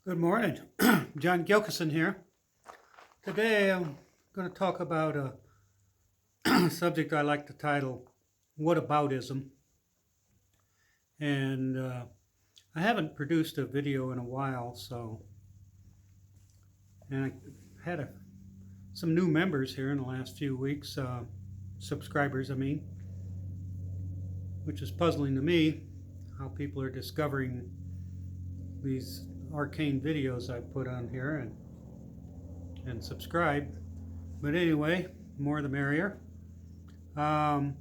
Good morning. John Gilkison here. Today I'm going to talk about a subject I like to title What Aboutism? And I haven't produced a video in a while, and I had some new members here in the last few weeks, subscribers, I mean, which is puzzling to me how people are discovering these arcane videos I put on here and subscribe. But anyway, more the merrier. Um,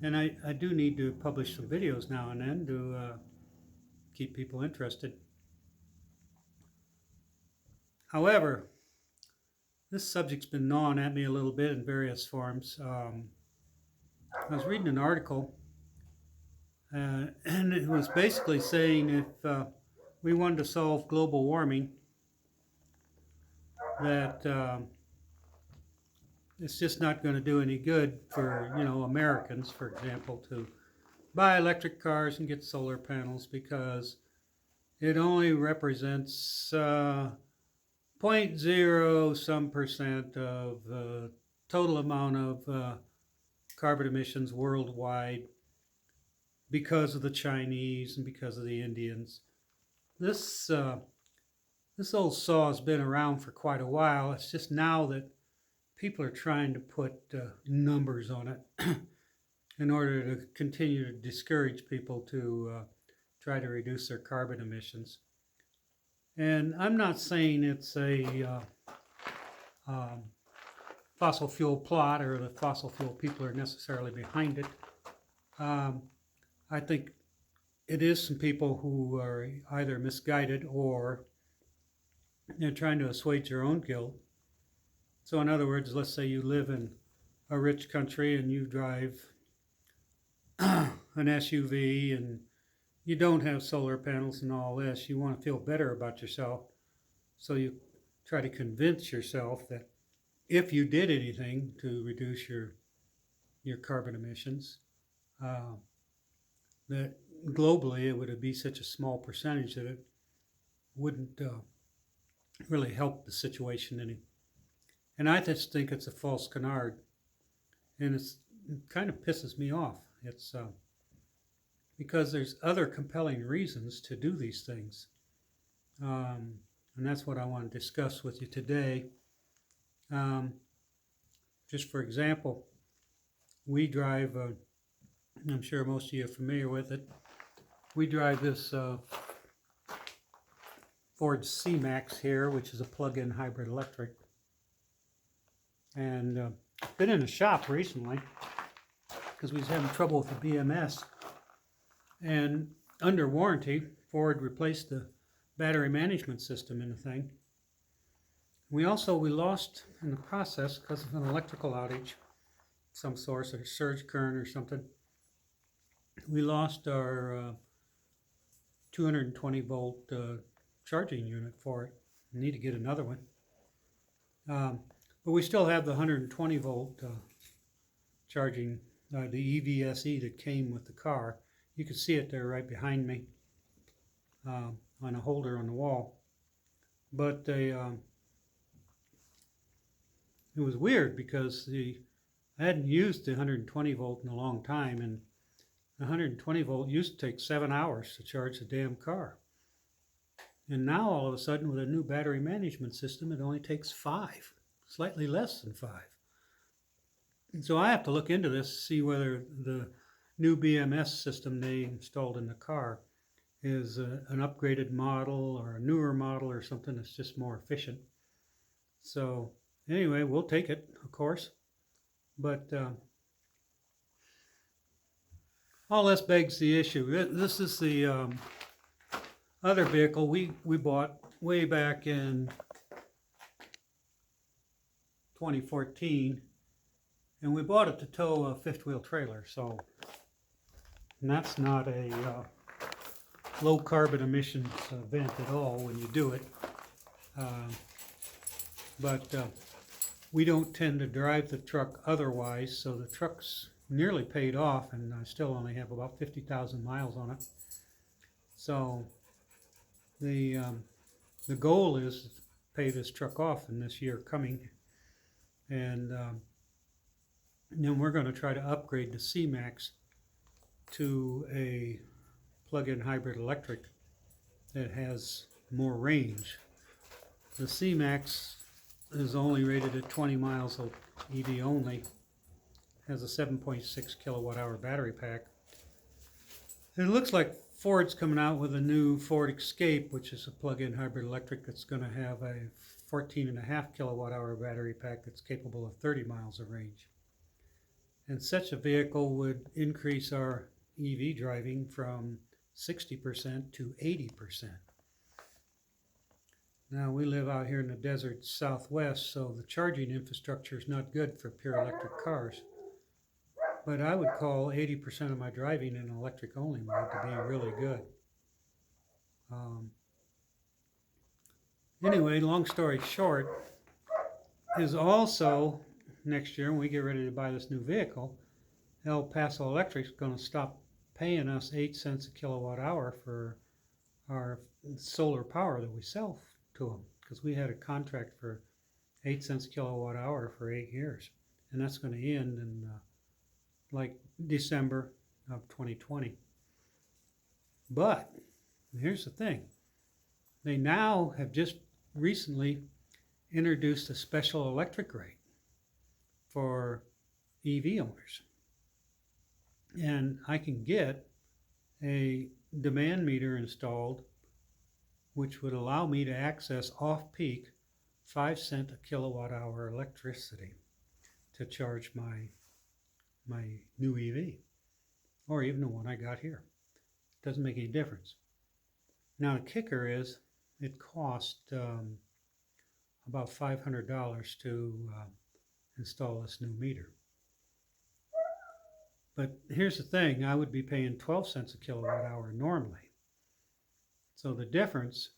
and I do need to publish some videos now and then to keep people interested. However, this subject's been gnawing at me a little bit in various forms. I was reading an article, and it was basically saying if we wanted to solve global warming, that it's just not going to do any good for Americans, for example, to buy electric cars and get solar panels because it only represents 0.0 some percent of the total amount of carbon emissions worldwide because of the Chinese and because of the Indians. This old saw has been around for quite a while. It's just now that people are trying to put numbers on it in order to continue to discourage people to try to reduce their carbon emissions. And I'm not saying it's a fossil fuel plot or the fossil fuel people are necessarily behind it. I think it is some people who are either misguided or they're trying to assuage their own guilt. So in other words, let's say you live in a rich country and you drive an SUV and you don't have solar panels and all this. You want to feel better about yourself. So you try to convince yourself that if you did anything to reduce your carbon emissions, that globally it would be such a small percentage that it wouldn't really help the situation any. And I just think it's a false canard, and it kind of pisses me off. It's because there's other compelling reasons to do these things, and that's what I want to discuss with you today. Just for example, we drive, I'm sure most of you are familiar with it, we drive this Ford C-Max here, which is a plug-in hybrid electric. And been in the shop recently because we was having trouble with the BMS. And under warranty, Ford replaced the battery management system in the thing. We lost in the process because of an electrical outage, some source, a surge current or something. We lost our 220 volt charging unit for it. We need to get another one. But we still have the 120 volt charging, the EVSE that came with the car. You can see it there right behind me on a holder on the wall. But it was weird because I hadn't used the 120 volt in a long time, and the 120 volt used to take 7 hours to charge the damn car. And now all of a sudden with a new battery management system, it only takes 5. Slightly less than 5. And so I have to look into this to see whether the new BMS system they installed in the car is an upgraded model or a newer model or something that's just more efficient. So anyway, we'll take it, of course. But all this begs the issue. This is the other vehicle we bought way back in 2014, and we bought it to tow a fifth wheel trailer, so that's not a low carbon emissions event at all when you do it, but we don't tend to drive the truck otherwise, so the truck's nearly paid off, and I still only have about 50,000 miles on it. So the the goal is to pay this truck off in this year coming, and then we're going to try to upgrade the C-Max to a plug-in hybrid electric that has more range. The C-Max is only rated at 20 miles of EV only, has a 7.6 kilowatt hour battery pack. It looks like Ford's coming out with a new Ford Escape, which is a plug-in hybrid electric that's going to have a 14.5 kilowatt hour battery pack that's capable of 30 miles of range. And such a vehicle would increase our EV driving from 60% to 80%. Now, we live out here in the desert southwest, so the charging infrastructure is not good for pure electric cars. But I would call 80% of my driving in electric only mode to be really good. Anyway, long story short, is also next year when we get ready to buy this new vehicle, El Paso Electric is going to stop paying us 8 cents a kilowatt hour for our solar power that we sell to them, because we had a contract for 8 cents a kilowatt hour for 8 years, and that's going to end in like December of 2020. But here's the thing. They now have just recently introduced a special electric rate for EV owners. And I can get a demand meter installed which would allow me to access off-peak 5 cent a kilowatt hour electricity to charge my new EV, or even the one I got here. Doesn't make any difference. Now the kicker is it cost about $500 to install this new meter. But here's the thing, I would be paying 12 cents a kilowatt hour normally. So the difference,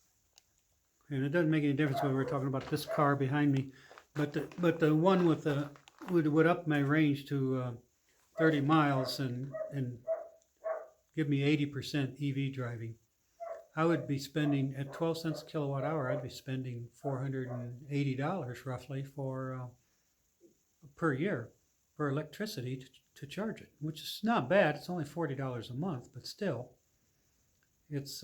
and it doesn't make any difference whether we're talking about this car behind me, but the one with the would up my range to 30 miles and give me 80% EV driving. I would be spending, at 12 cents a kilowatt hour, I'd be spending $480 roughly for per year for electricity to charge it, which is not bad. It's only $40 a month, but still, it's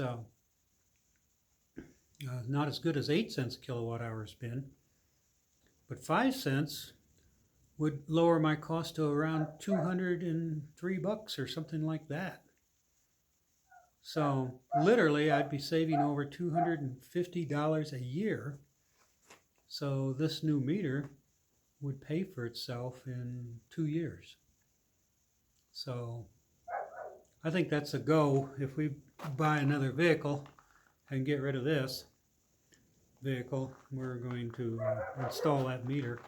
not as good as 8 cents a kilowatt hour has been. But 5 cents would lower my cost to around $203 or something like that. So literally I'd be saving over $250 a year. So this new meter would pay for itself in 2 years. So I think that's a go. If we buy another vehicle and get rid of this vehicle, we're going to install that meter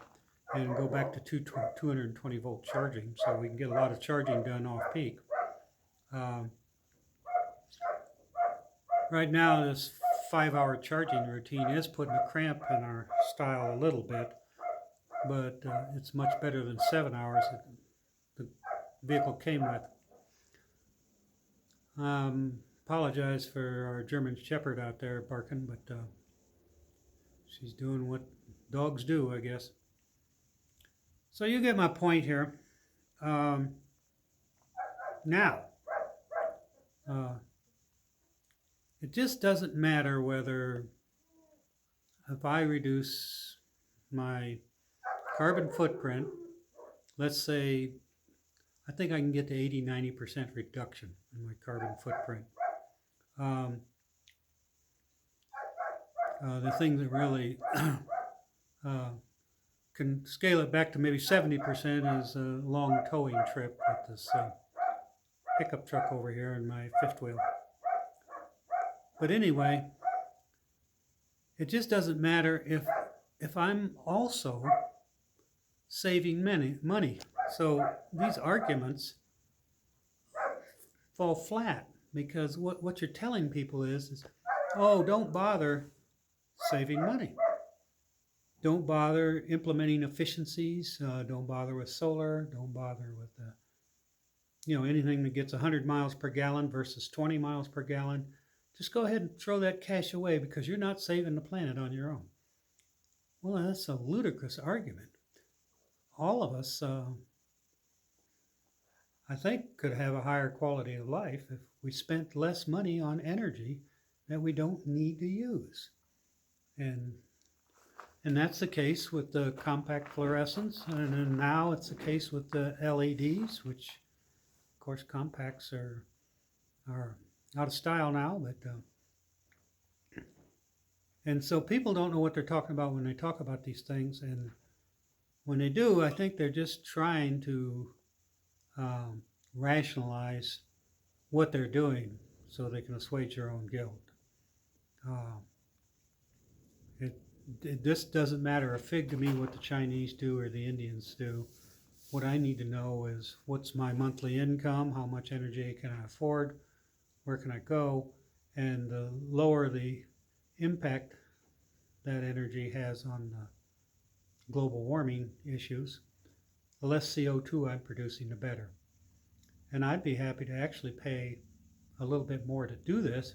and go back to 220 volt charging, so we can get a lot of charging done off peak. Right now this 5-hour charging routine is putting a cramp in our style a little bit, but it's much better than 7 hours that the vehicle came with. Apologize for our German Shepherd out there barking, but she's doing what dogs do, I guess. So you get my point here. Now, it just doesn't matter whether, if I reduce my carbon footprint, let's say, I think I can get to 80-90% reduction in my carbon footprint. The thing that really can scale it back to maybe 70% is a long towing trip with this pickup truck over here and my fifth wheel. But anyway, it just doesn't matter if I'm also saving money. So these arguments fall flat, because what you're telling people is, oh, don't bother saving money. Don't bother implementing efficiencies. Don't bother with solar. Don't bother with anything that gets 100 miles per gallon versus 20 miles per gallon. just go ahead and throw that cash away because you're not saving the planet on your own. Well, that's a ludicrous argument. All of us, I think, could have a higher quality of life if we spent less money on energy that we don't need to use. And that's the case with the compact fluorescents, and then now it's the case with the LEDs, which, of course, compacts are out of style now. And so people don't know what they're talking about when they talk about these things, and when they do, I think they're just trying to rationalize what they're doing so they can assuage their own guilt. It just doesn't matter a fig to me what the Chinese do or the Indians do. What I need to know is what's my monthly income, how much energy can I afford, where can I go, and the lower the impact that energy has on global warming issues, the less CO2 I'm producing, the better. And I'd be happy to actually pay a little bit more to do this,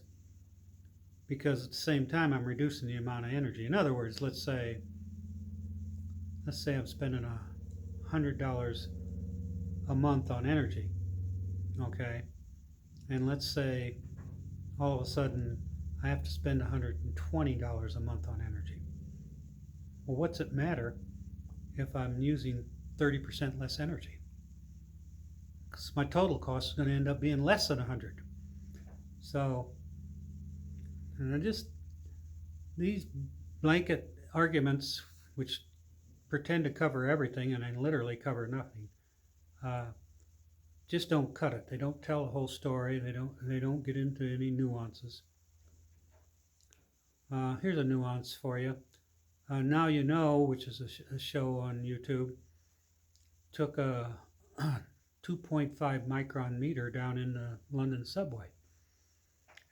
because at the same time I'm reducing the amount of energy. In other words, let's say I'm spending $100 a month on energy, okay? And let's say all of a sudden I have to spend $120 a month on energy. Well, what's it matter if I'm using 30% less energy? Because my total cost is going to end up being less than 100. So, and these blanket arguments, which pretend to cover everything and then literally cover nothing, just don't cut it. They don't tell the whole story. They don't get into any nuances. Here's a nuance for you. Now You Know, which is a show on YouTube, took a 2.5 micron meter down in the London subway.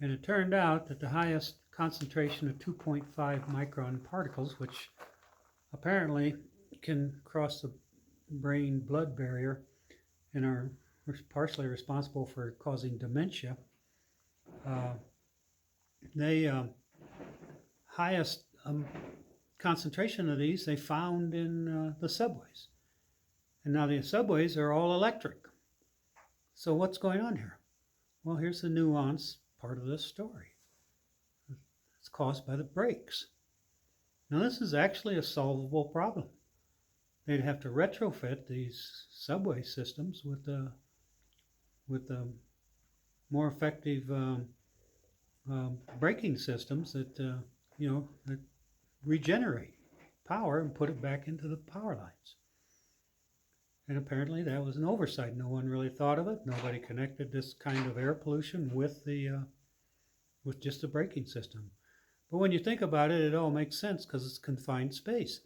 And it turned out that the highest concentration of 2.5 micron particles, which apparently can cross the brain-blood barrier and are partially responsible for causing dementia, highest concentration of these they found in the subways. And now the subways are all electric. So what's going on here? Well, here's the nuance part of this story. It's caused by the brakes. Now this is actually a solvable problem. They'd have to retrofit these subway systems with more effective braking systems that that regenerate power and put it back into the power lines. And apparently that was an oversight. No one really thought of it. Nobody connected this kind of air pollution with just the braking system. But when you think about it, it all makes sense because it's confined space.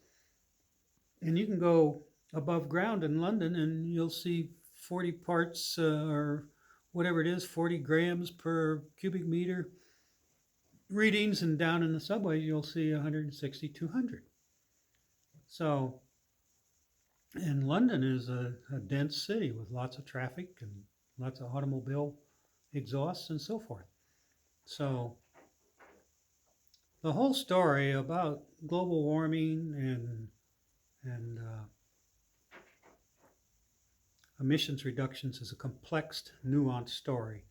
And you can go above ground in London and you'll see 40 parts or whatever it is, 40 grams per cubic meter readings, and down in the subway you'll see 160, 200. So, and London is a dense city with lots of traffic and lots of automobile exhausts and so forth. So the whole story about global warming and emissions reductions is a complex, nuanced story.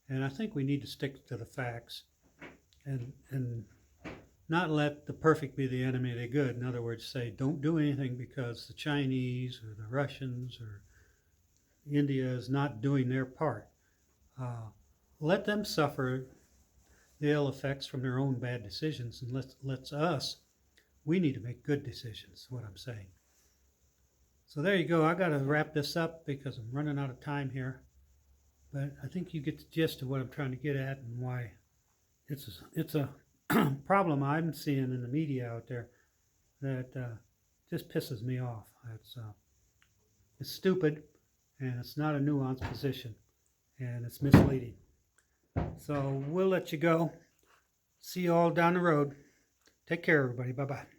And I think we need to stick to the facts and not let the perfect be the enemy of the good. In other words, say don't do anything because the Chinese or the Russians or India is not doing their part. Let them suffer the ill effects from their own bad decisions, and we need to make good decisions, is what I'm saying. So there you go. I got to wrap this up because I'm running out of time here. But I think you get the gist of what I'm trying to get at and why it's a problem I'm seeing in the media out there that just pisses me off. It's stupid, and it's not a nuanced position, and it's misleading. So we'll let you go. See you all down the road. Take care, everybody. Bye-bye.